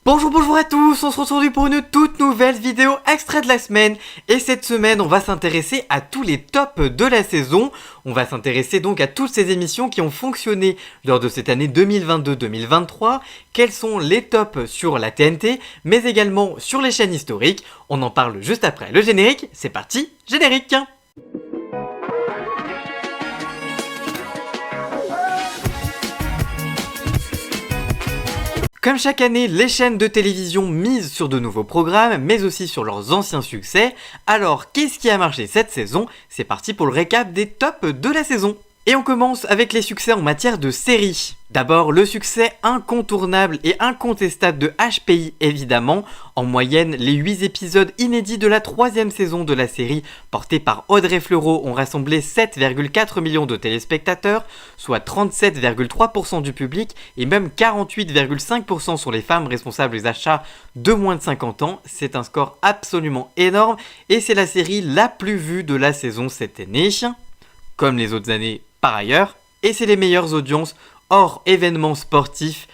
Bonjour à tous, on se retrouve aujourd'hui pour une toute nouvelle vidéo extrait de la semaine. Et cette semaine, on va s'intéresser à tous les tops de la saison. On va s'intéresser donc à toutes ces émissions qui ont fonctionné lors de cette année 2022-2023. Quels sont les tops sur la TNT, mais également sur les chaînes historiques. On en parle juste après le générique. C'est parti, générique! Comme chaque année, les chaînes de télévision misent sur de nouveaux programmes, mais aussi sur leurs anciens succès. Alors, qu'est-ce qui a marché cette saison? C'est parti pour le récap des tops de la saison. Et on commence avec les succès en matière de séries. D'abord, le succès incontournable et incontestable de HPI évidemment. En moyenne, les 8 épisodes inédits de la 3e saison de la série, portés par Audrey Fleurot, ont rassemblé 7,4 millions de téléspectateurs, soit 37,3% du public, et même 48,5% sur les femmes responsables des achats de moins de 50 ans. C'est un score absolument énorme, et c'est la série la plus vue de la saison cette année, comme les autres années par ailleurs, et c'est les meilleures audiences hors événements sportifs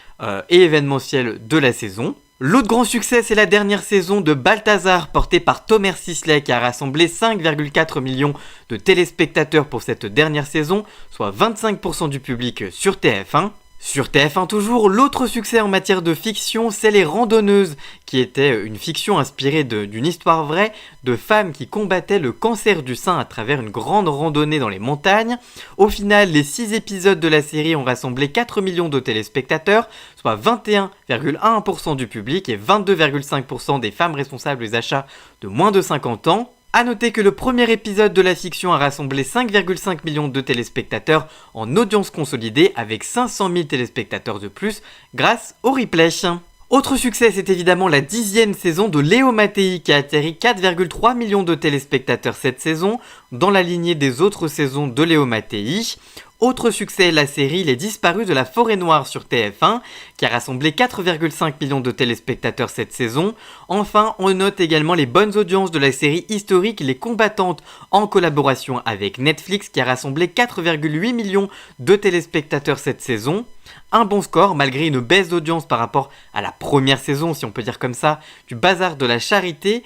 et événementiels de la saison. L'autre grand succès, c'est la dernière saison de Balthazar, portée par Thomas Sisley, qui a rassemblé 5,4 millions de téléspectateurs pour cette dernière saison, soit 25% du public sur TF1. Sur TF1 toujours, l'autre succès en matière de fiction, c'est Les Randonneuses, qui était une fiction inspirée d'une histoire vraie de femmes qui combattaient le cancer du sein à travers une grande randonnée dans les montagnes. Au final, les 6 épisodes de la série ont rassemblé 4 millions de téléspectateurs, soit 21,1% du public et 22,5% des femmes responsables des achats de moins de 50 ans. A noter que le premier épisode de la fiction a rassemblé 5,5 millions de téléspectateurs en audience consolidée avec 500 000 téléspectateurs de plus grâce au replay. Autre succès, c'est évidemment la 10e saison de Léo Mattei qui a atterri 4,3 millions de téléspectateurs cette saison dans la lignée des autres saisons de Léo Mattei. Autre succès, la série Les Disparus de la Forêt Noire sur TF1, qui a rassemblé 4,5 millions de téléspectateurs cette saison. Enfin, on note également les bonnes audiences de la série historique Les Combattantes, en collaboration avec Netflix, qui a rassemblé 4,8 millions de téléspectateurs cette saison. Un bon score, malgré une baisse d'audience par rapport à la première saison, si on peut dire comme ça, du Bazar de la Charité,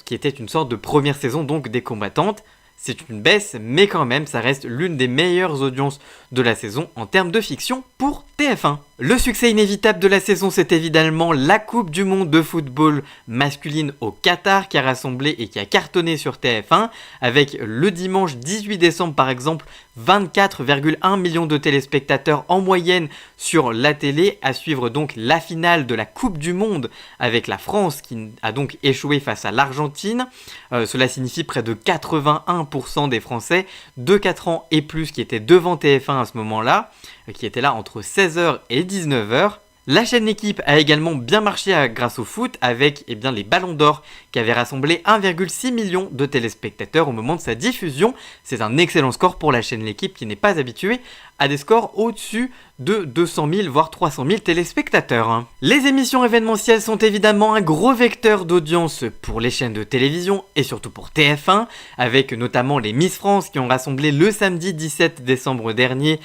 qui était une sorte de première saison donc des Combattantes. C'est une baisse, mais quand même, ça reste l'une des meilleures audiences de la saison en termes de fiction pour TF1. Le succès inévitable de la saison, c'est évidemment la Coupe du Monde de football masculine au Qatar qui a rassemblé et qui a cartonné sur TF1 avec le dimanche 18 décembre par exemple 24,1 millions de téléspectateurs en moyenne sur la télé, à suivre donc la finale de la Coupe du Monde avec la France qui a donc échoué face à l'Argentine. Cela signifie près de 81% des Français de 4 ans et plus qui étaient devant TF1 à ce moment-là, qui étaient là entre 16h et 19h. La chaîne L'équipe a également bien marché grâce au foot avec les Ballons d'Or qui avaient rassemblé 1,6 million de téléspectateurs au moment de sa diffusion. C'est un excellent score pour la chaîne L'équipe qui n'est pas habituée à des scores au-dessus de 200 000 voire 300 000 téléspectateurs. Les émissions événementielles sont évidemment un gros vecteur d'audience pour les chaînes de télévision et surtout pour TF1 avec notamment les Miss France qui ont rassemblé le samedi 17 décembre dernier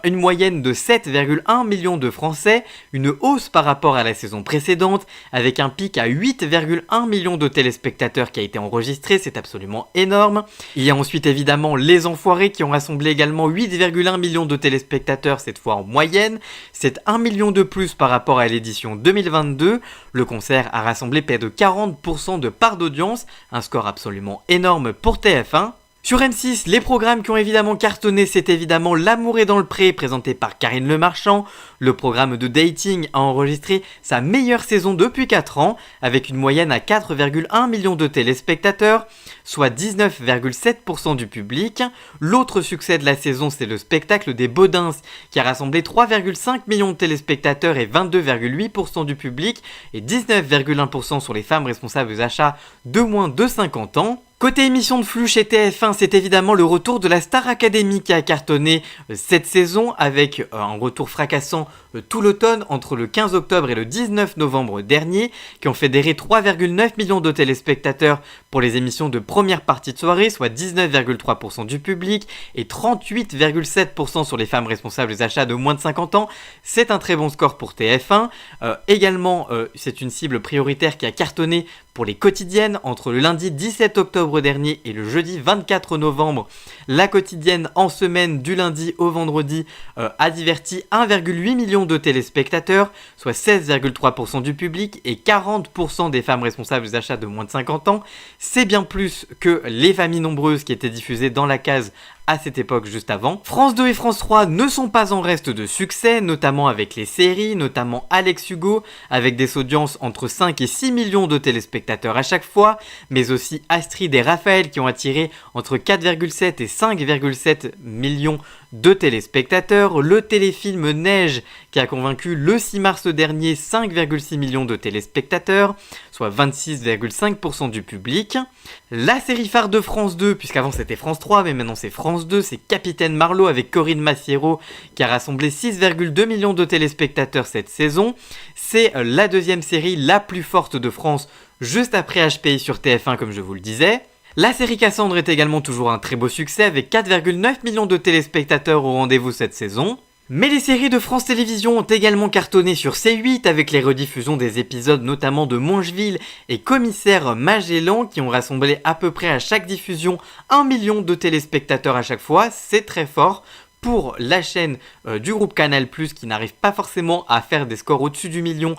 une moyenne de 7,1 millions de Français, une hausse par rapport à la saison précédente avec un pic à 8,1 millions de téléspectateurs qui a été enregistré, c'est absolument énorme. Il y a ensuite évidemment Les Enfoirés qui ont rassemblé également 8,1 millions de téléspectateurs cette fois en moyenne, c'est 1 million de plus par rapport à l'édition 2022. Le concert a rassemblé près de 40% de part d'audience, un score absolument énorme pour TF1. Sur M6, les programmes qui ont évidemment cartonné, c'est évidemment L'amour est dans le pré, présenté par Karine Le Marchand. Le programme de dating a enregistré sa meilleure saison depuis 4 ans, avec une moyenne à 4,1 millions de téléspectateurs, soit 19,7% du public. L'autre succès de la saison, c'est le spectacle des Baudins, qui a rassemblé 3,5 millions de téléspectateurs et 22,8% du public, et 19,1% sur les femmes responsables des achats de moins de 50 ans. Côté émission de flux chez TF1, c'est évidemment le retour de la Star Academy qui a cartonné cette saison avec un retour fracassant tout l'automne entre le 15 octobre et le 19 novembre dernier, qui ont fédéré 3,9 millions de téléspectateurs pour les émissions de première partie de soirée, soit 19,3% du public, et 38,7% sur les femmes responsables des achats de moins de 50 ans. C'est un très bon score pour TF1. Également, c'est une cible prioritaire qui a cartonné pour les quotidiennes entre le lundi 17 octobre dernier et le jeudi 24 novembre. La quotidienne en semaine du lundi au vendredi a diverti 1,8 million de téléspectateurs, soit 16,3% du public et 40% des femmes responsables des achats de moins de 50 ans. C'est bien plus que Les Familles Nombreuses qui étaient diffusées dans la case à cette époque juste avant. France 2 et France 3 ne sont pas en reste de succès, notamment avec les séries, notamment Alex Hugo, avec des audiences entre 5 et 6 millions de téléspectateurs à chaque fois, mais aussi Astrid et Raphaël qui ont attiré entre 4,7 et 5,7 millions de téléspectateurs. Le téléfilm Neige qui a convaincu le 6 mars dernier 5,6 millions de téléspectateurs, soit 26,5% du public. La série phare de France 2, puisqu'avant c'était France 3 mais maintenant c'est France 2, c'est Capitaine Marlowe avec Corinne Massiero qui a rassemblé 6,2 millions de téléspectateurs cette saison. C'est la deuxième série la plus forte de France, juste après HPI sur TF1 comme je vous le disais. La série Cassandre est également toujours un très beau succès avec 4,9 millions de téléspectateurs au rendez-vous cette saison. Mais les séries de France Télévisions ont également cartonné sur C8 avec les rediffusions des épisodes notamment de Mongeville et Commissaire Magellan qui ont rassemblé à peu près à chaque diffusion 1 million de téléspectateurs à chaque fois. C'est très fort pour la chaîne du groupe Canal+, qui n'arrive pas forcément à faire des scores au-dessus du million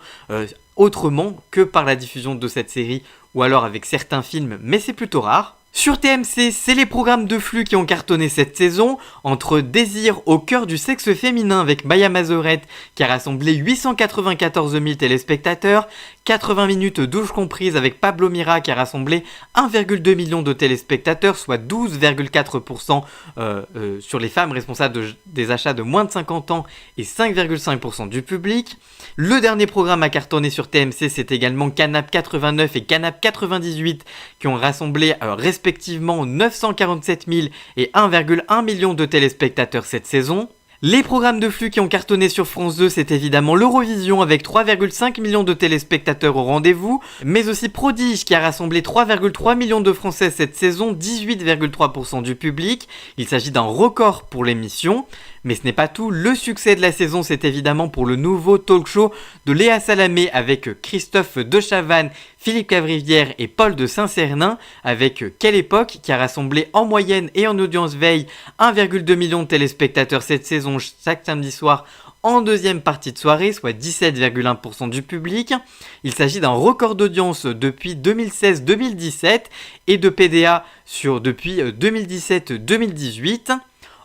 autrement que par la diffusion de cette série ou alors avec certains films, mais c'est plutôt rare. Sur TMC, c'est les programmes de flux qui ont cartonné cette saison, entre Désir au cœur du sexe féminin avec Maya Mazorette qui a rassemblé 894 000 téléspectateurs, 80 minutes douche comprise avec Pablo Mira qui a rassemblé 1,2 million de téléspectateurs, soit 12,4% sur les femmes responsables des achats de moins de 50 ans et 5,5% du public. Le dernier programme à cartonner sur TMC, c'est également Canap 89 et Canap 98 qui ont rassemblé respectivement 947 000 et 1,1 million de téléspectateurs cette saison. Les programmes de flux qui ont cartonné sur France 2, c'est évidemment l'Eurovision avec 3,5 millions de téléspectateurs au rendez-vous, mais aussi Prodige qui a rassemblé 3,3 millions de Français cette saison, 18,3% du public. Il s'agit d'un record pour l'émission. Mais ce n'est pas tout, le succès de la saison c'est évidemment pour le nouveau talk show de Léa Salamé avec Christophe de Chavannes, Philippe Cavrivière et Paul de Saint-Cernin avec Quelle époque qui a rassemblé en moyenne et en audience veille 1,2 million de téléspectateurs cette saison chaque samedi soir en deuxième partie de soirée, soit 17,1% du public. Il s'agit d'un record d'audience depuis 2016-2017 et de PDA depuis 2017-2018.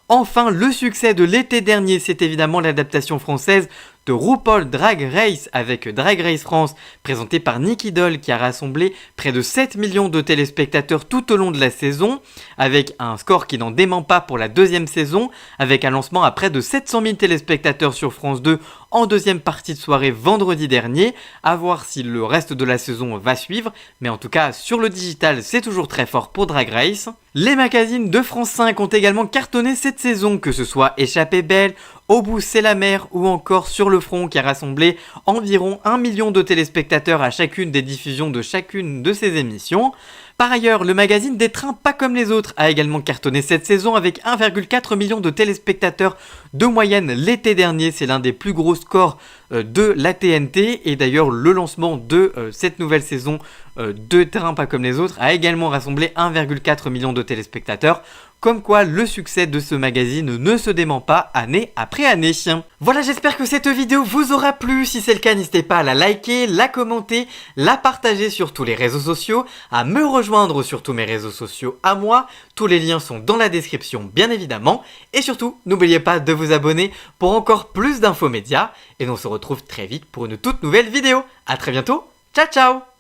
Enfin, le succès de l'été dernier, c'est évidemment l'adaptation française de RuPaul Drag Race avec Drag Race France, présenté par Nicky Doll qui a rassemblé près de 7 millions de téléspectateurs tout au long de la saison, avec un score qui n'en dément pas pour la deuxième saison, avec un lancement à près de 700 000 téléspectateurs sur France 2 en deuxième partie de soirée vendredi dernier, à voir si le reste de la saison va suivre, mais en tout cas sur le digital c'est toujours très fort pour Drag Race. Les magazines de France 5 ont également cartonné cette saison, que ce soit Échappée belle, Au bout c'est la mer ou encore Sur le front qui a rassemblé environ 1 million de téléspectateurs à chacune des diffusions de chacune de ces émissions. Par ailleurs, le magazine des trains pas comme les autres a également cartonné cette saison avec 1,4 million de téléspectateurs de moyenne l'été dernier. C'est l'un des plus gros scores de la TNT et d'ailleurs le lancement de cette nouvelle saison de Trains pas comme les autres a également rassemblé 1,4 million de téléspectateurs. Comme quoi le succès de ce magazine ne se dément pas année après année. Voilà, j'espère que cette vidéo vous aura plu. Si c'est le cas, n'hésitez pas à la liker, la commenter, la partager sur tous les réseaux sociaux, à me rejoindre sur tous mes réseaux sociaux à moi. Tous les liens sont dans la description bien évidemment. Et surtout, n'oubliez pas de vous abonner pour encore plus d'infos médias. Et on se retrouve très vite pour une toute nouvelle vidéo. A très bientôt, ciao ciao.